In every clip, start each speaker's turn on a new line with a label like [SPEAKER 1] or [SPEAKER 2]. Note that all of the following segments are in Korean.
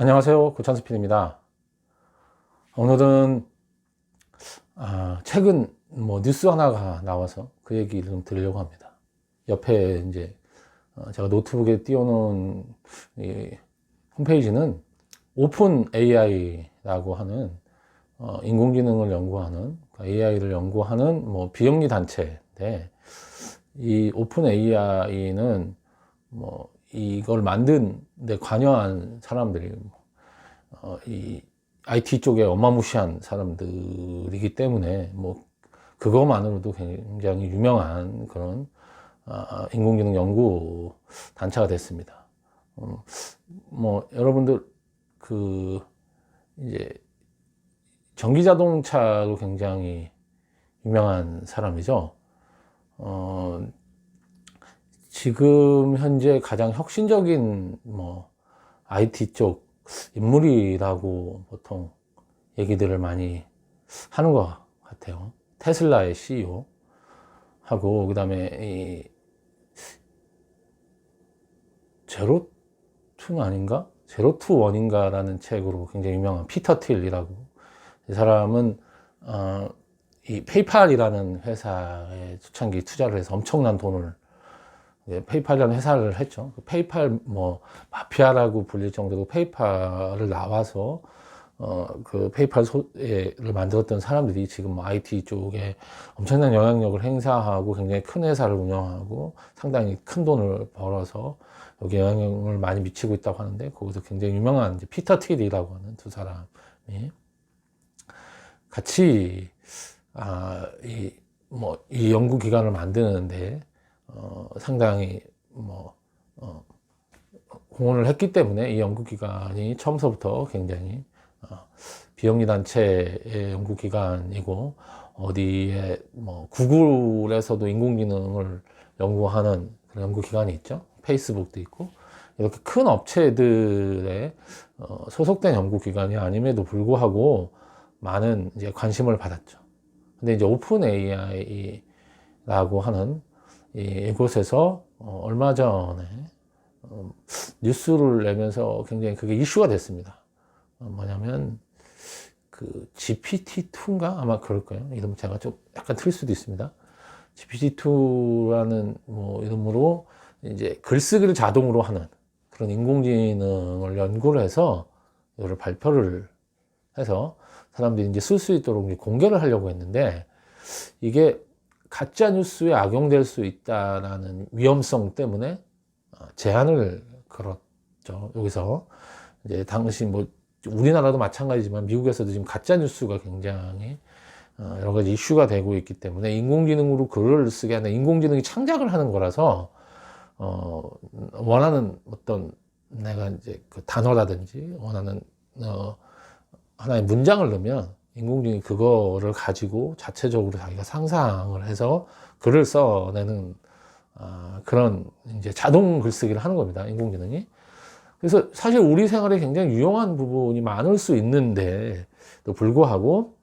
[SPEAKER 1] 안녕하세요. 고찬스필입니다. 오늘은 최근 뉴스 하나가 나와서 그 얘기를 좀 드리려고 합니다. 옆에 이제 제가 노트북에 띄워놓은 이 홈페이지는 오픈 AI라고 하는 인공지능을 연구하는 AI를 연구하는 비영리 단체인데, 이 오픈 AI는 이걸 만든 데 관여한 사람들이 이 IT 쪽에 어마무시한 사람들이기 때문에 그거만으로도 굉장히 유명한 그런 인공지능 연구 단체가 됐습니다. 여러분들 이제 전기자동차로 굉장히 유명한 사람이죠. 지금 현재 가장 혁신적인 IT 쪽 인물이라고 보통 얘기들을 많이 하는 것 같아요. 테슬라의 CEO 하고, 그 다음에 이 제로투 아닌가? 제로투 원인가 라는 책으로 굉장히 유명한 피터 틸이라고, 이 사람은 이 페이팔이라는 회사에 초창기 투자를 해서 엄청난 돈을, 페이팔이라는 회사를 했죠. 페이팔 마피아라고 불릴 정도로 페이팔을 나와서 그 페이팔을 만들었던 사람들이 지금 IT 쪽에 엄청난 영향력을 행사하고 굉장히 큰 회사를 운영하고 상당히 큰 돈을 벌어서 여기 영향력을 많이 미치고 있다고 하는데, 거기서 굉장히 유명한 이제 피터 틸이라고 하는 두 사람이 같이 이 연구기관을 만드는데 상당히 공헌을 했기 때문에 이 연구기관이 처음서부터 굉장히 비영리 단체의 연구기관이고, 어디에 구글에서도 인공지능을 연구하는 그런 연구기관이 있죠. 페이스북도 있고, 이렇게 큰 업체들의 소속된 연구기관이 아님에도 불구하고 많은 이제 관심을 받았죠. 근데 이제 오픈 AI라고 하는 이곳에서 얼마 전에 뉴스를 내면서 굉장히 그게 이슈가 됐습니다. 뭐냐면 그 GPT-2인가 아마 그럴 거예요. 이름 제가 좀 약간 틀릴 수도 있습니다. GPT-2라는 이름으로 이제 글쓰기를 자동으로 하는 그런 인공지능을 연구를 해서 이거를 발표를 해서 사람들이 이제 쓸 수 있도록 공개를 하려고 했는데, 이게 가짜 뉴스에 악용될 수 있다라는 위험성 때문에 제한을 걸었죠. 여기서 이제 당시 우리나라도 마찬가지지만 미국에서도 지금 가짜 뉴스가 굉장히 여러 가지 이슈가 되고 있기 때문에, 인공지능으로 글을 쓰게 하는, 인공지능이 창작을 하는 거라서 원하는 어떤 내가 이제 그 단어라든지 원하는 하나의 문장을 넣으면 인공지능이 그거를 가지고 자체적으로 자기가 상상을 해서 글을 써내는 그런 이제 자동 글쓰기를 하는 겁니다, 인공지능이. 그래서 사실 우리 생활에 굉장히 유용한 부분이 많을 수 있는데 또 불구하고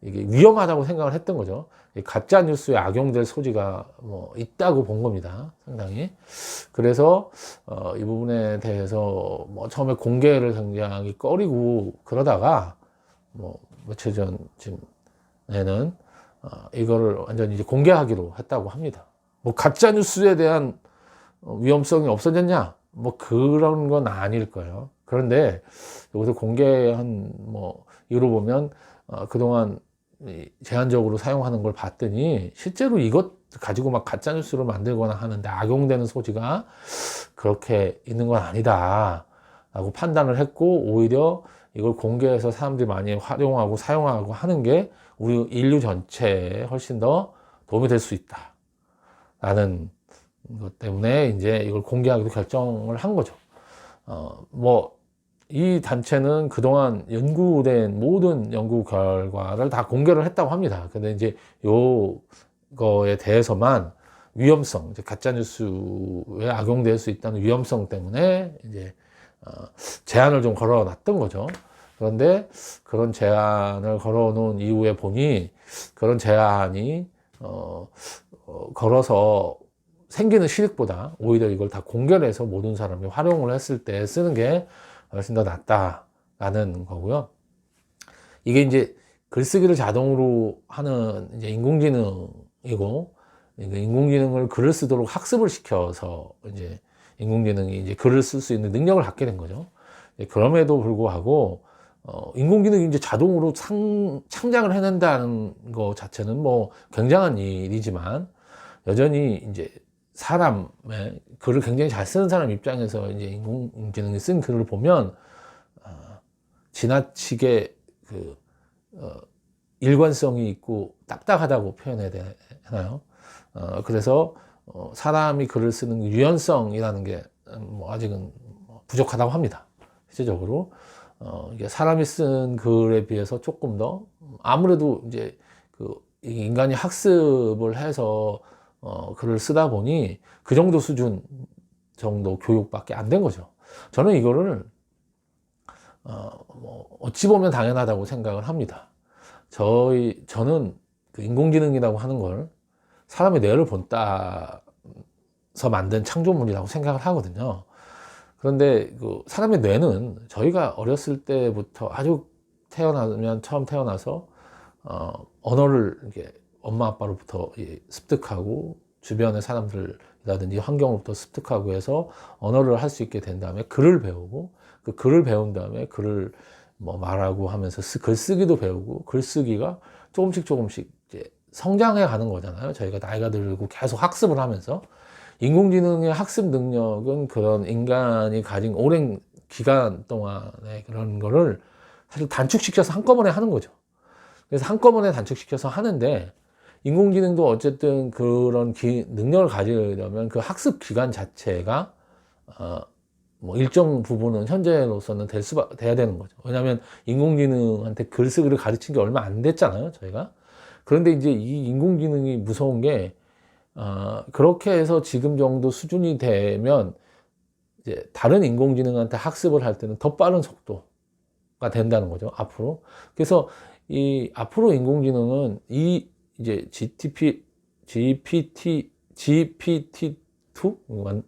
[SPEAKER 1] 이게 위험하다고 생각을 했던 거죠. 가짜 뉴스에 악용될 소지가 있다고 본 겁니다, 상당히. 그래서 이 부분에 대해서 처음에 공개를 굉장히 꺼리고 그러다가 며칠 전쯤에는 이거를 완전히 이제 공개하기로 했다고 합니다. 가짜 뉴스에 대한 위험성이 없어졌냐? 그런 건 아닐 거예요. 그런데 여기서 공개한 이유로 보면 그동안 제한적으로 사용하는 걸 봤더니 실제로 이것 가지고 가짜 뉴스를 만들거나 하는데 악용되는 소지가 그렇게 있는 건 아니다 라고 판단을 했고, 오히려 이걸 공개해서 사람들이 많이 활용하고 사용하고 하는 게 우리 인류 전체에 훨씬 더 도움이 될 수 있다 라는 것 때문에 이제 이걸 공개하기로 결정을 한 거죠. 이 단체는 그동안 연구된 모든 연구 결과를 다 공개를 했다고 합니다. 근데 이제 요거에 대해서만 위험성, 이제 가짜뉴스에 악용될 수 있다는 위험성 때문에 이제 제한을 좀 걸어 놨던 거죠. 그런데 그런 제한을 걸어 놓은 이후에 보니 그런 제한이 걸어서 생기는 실익보다 오히려 이걸 다 공개를 해서 모든 사람이 활용을 했을 때 쓰는 게 훨씬 더 낫다라는 거고요. 이게 이제 글쓰기를 자동으로 하는 이제 인공지능이고, 인공지능을 글을 쓰도록 학습을 시켜서 이제 인공지능이 이제 글을 쓸 수 있는 능력을 갖게 된 거죠. 그럼에도 불구하고 인공지능이 이제 자동으로 창작을 해낸다는 것 자체는 뭐 굉장한 일이지만, 여전히 이제 사람의 글을 굉장히 잘 쓰는 사람 입장에서 이제 인공지능이 쓴 글을 보면 지나치게 일관성이 있고 딱딱하다고 표현해야 되나요? 그래서 사람이 글을 쓰는 유연성이라는 게 뭐 아직은 부족하다고 합니다. 실제적으로 이게 사람이 쓴 글에 비해서 조금 더 아무래도 이제 인간이 학습을 해서 글을 쓰다 보니 그 정도 수준 정도 교육밖에 안 된 거죠. 저는 이거를 어찌 보면 당연하다고 생각을 합니다. 저는 그 인공지능이라고 하는 걸 사람의 뇌를 본따서 만든 창조물이라고 생각을 하거든요. 그런데 그 사람의 뇌는 저희가 어렸을 때부터 아주 처음 태어나서 언어를 이렇게 엄마 아빠로부터 습득하고 주변의 사람들이라든지 환경으로부터 습득하고 해서 언어를 할 수 있게 된 다음에 글을 배우고, 그 글을 배운 다음에 글을 뭐 말하고 하면서 글쓰기도 배우고, 글쓰기가 조금씩 이제 성장해 가는 거잖아요. 저희가 나이가 들고 계속 학습을 하면서. 인공지능의 학습 능력은 그런 인간이 가진 오랜 기간 동안의 그런 거를 사실 단축시켜서 한꺼번에 하는 거죠. 그래서 한꺼번에 단축시켜서 하는데, 인공지능도 어쨌든 그런 능력을 가지려면 그 학습 기간 자체가 뭐 일정 부분은 현재로서는 돼야 되는 거죠. 왜냐하면 인공지능한테 글쓰기를 가르친 게 얼마 안 됐잖아요, 저희가. 그런데 이제 이 인공지능이 무서운 게 그렇게 해서 지금 정도 수준이 되면 이제 다른 인공지능한테 학습을 할 때는 더 빠른 속도가 된다는 거죠, 앞으로. 그래서 이 앞으로 인공지능은 이제 GPT-2?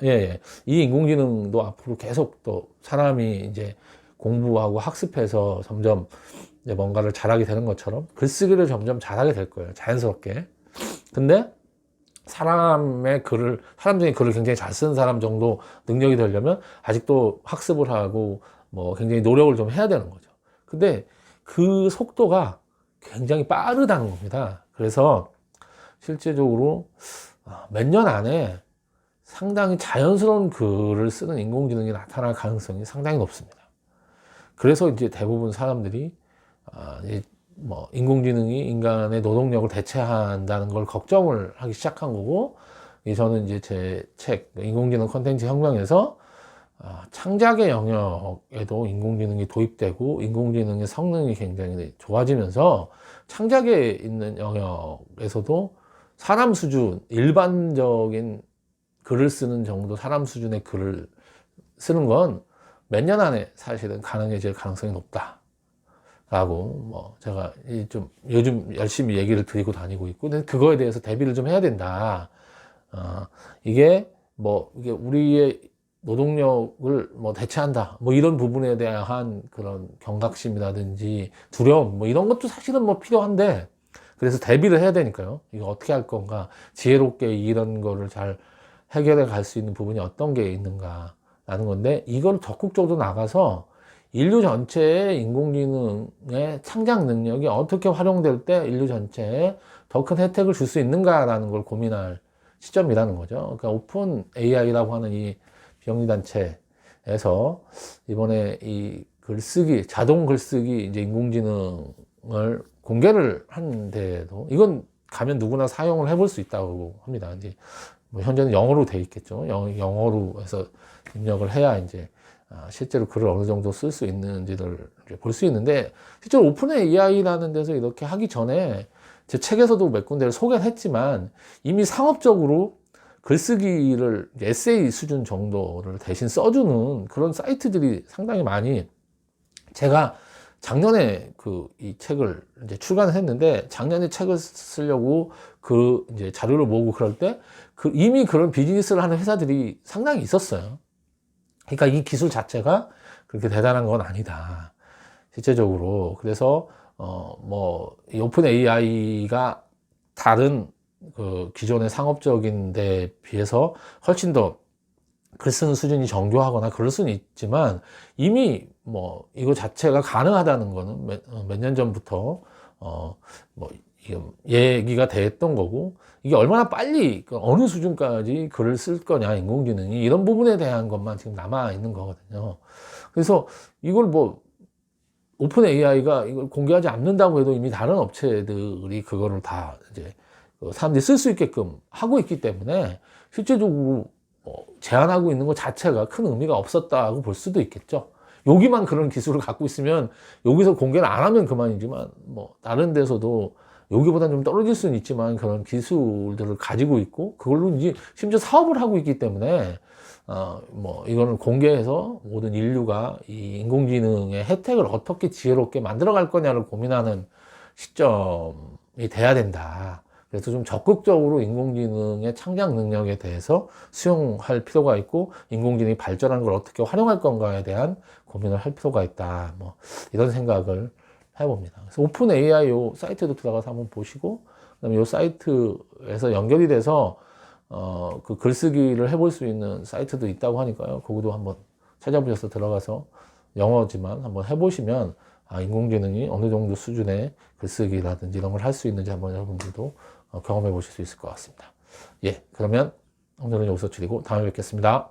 [SPEAKER 1] 예. 이 인공지능도 앞으로 계속 또 사람이 이제 공부하고 학습해서 점점 이제 뭔가를 잘하게 되는 것처럼 글쓰기를 점점 잘하게 될 거예요, 자연스럽게. 근데 사람 중에 글을 굉장히 잘 쓰는 사람 정도 능력이 되려면 아직도 학습을 하고 뭐 굉장히 노력을 좀 해야 되는 거죠. 근데 그 속도가 굉장히 빠르다는 겁니다. 그래서 실제적으로 몇 년 안에 상당히 자연스러운 글을 쓰는 인공지능이 나타날 가능성이 상당히 높습니다. 그래서 이제 대부분 사람들이 뭐 인공지능이 인간의 노동력을 대체한다는 걸 걱정을 하기 시작한 거고, 저는 이제 제 책 인공지능 콘텐츠 혁명에서 창작의 영역에도 인공지능이 도입되고 인공지능의 성능이 굉장히 좋아지면서 창작에 있는 영역에서도 사람 수준, 일반적인 글을 쓰는 정도 사람 수준의 글을 쓰는 건 몇 년 안에 사실은 가능해질 가능성이 높다 라고 뭐 제가 좀 요즘 열심히 얘기를 드리고 다니고 있고, 근데 그거에 대해서 대비를 좀 해야 된다. 이게 우리의 노동력을 뭐 대체한다, 뭐 이런 부분에 대한 그런 경각심이라든지 두려움, 뭐 이런 것도 사실은 뭐 필요한데, 그래서 대비를 해야 되니까요. 이거 어떻게 할 건가, 지혜롭게 이런 거를 잘 해결해 갈 수 있는 부분이 어떤 게 있는가 라는 건데, 이걸 적극적으로 나가서 인류 전체의 인공지능의 창작 능력이 어떻게 활용될 때 인류 전체에 더 큰 혜택을 줄 수 있는가라는 걸 고민할 시점이라는 거죠. 그러니까 오픈 AI라고 하는 이 비영리단체에서 이번에 이 자동 글쓰기 이제 인공지능을 공개를 하는데도, 이건 가면 누구나 사용을 해볼 수 있다고 합니다. 이제 뭐 현재는 영어로 돼 있겠죠. 영어로 해서 입력을 해야 이제 실제로 글을 어느 정도 쓸 수 있는지를 볼 수 있는데, 실제로 오픈 AI라는 데서 이렇게 하기 전에 제 책에서도 몇 군데를 소개를 했지만, 이미 상업적으로 글쓰기를 에세이 수준 정도를 대신 써주는 그런 사이트들이 상당히 많이, 제가 작년에 이 책을 이제 출간을 했는데, 작년에 책을 쓰려고 이제 자료를 모으고 그럴 때 이미 그런 비즈니스를 하는 회사들이 상당히 있었어요. 그러니까 이 기술 자체가 그렇게 대단한 건 아니다. 실제적으로. 그래서, 이 오픈 AI가 다른 그 기존의 상업적인 데 비해서 훨씬 더 글 쓰는 수준이 정교하거나 그럴 수는 있지만 이미 이거 자체가 가능하다는 거는 몇 년 전부터 이게 얘기가 됐던 거고, 이게 얼마나 빨리 어느 수준까지 글을 쓸 거냐 인공지능이, 이런 부분에 대한 것만 지금 남아 있는 거거든요. 그래서 이걸 오픈 AI가 이걸 공개하지 않는다고 해도 이미 다른 업체들이 그거를 다 이제 사람들이 쓸 수 있게끔 하고 있기 때문에 실제적으로 제한하고 있는 것 자체가 큰 의미가 없었다고 볼 수도 있겠죠. 여기만 그런 기술을 갖고 있으면 여기서 공개를 안 하면 그만이지만 다른 데서도 여기보다는 좀 떨어질 수는 있지만 그런 기술들을 가지고 있고 그걸로 이제 심지어 사업을 하고 있기 때문에 이거는 공개해서 모든 인류가 이 인공지능의 혜택을 어떻게 지혜롭게 만들어 갈 거냐를 고민하는 시점이 돼야 된다. 그래서 좀 적극적으로 인공지능의 창작 능력에 대해서 수용할 필요가 있고, 인공지능이 발전하는 걸 어떻게 활용할 건가에 대한 고민을 할 필요가 있다. 이런 생각을 해봅니다. 그래서 오픈 AI 요 사이트도 들어가서 한번 보시고, 그다음에 요 사이트에서 연결이 돼서 그 글쓰기를 해볼 수 있는 사이트도 있다고 하니까요. 그것도 한번 찾아보셔서 들어가서 영어지만 한번 해보시면 인공지능이 어느 정도 수준의 글쓰기라든지 이런 걸 할 수 있는지 한번 여러분들도 경험해 보실 수 있을 것 같습니다. 예, 그러면 오늘은 여기서 줄이고 다음에 뵙겠습니다.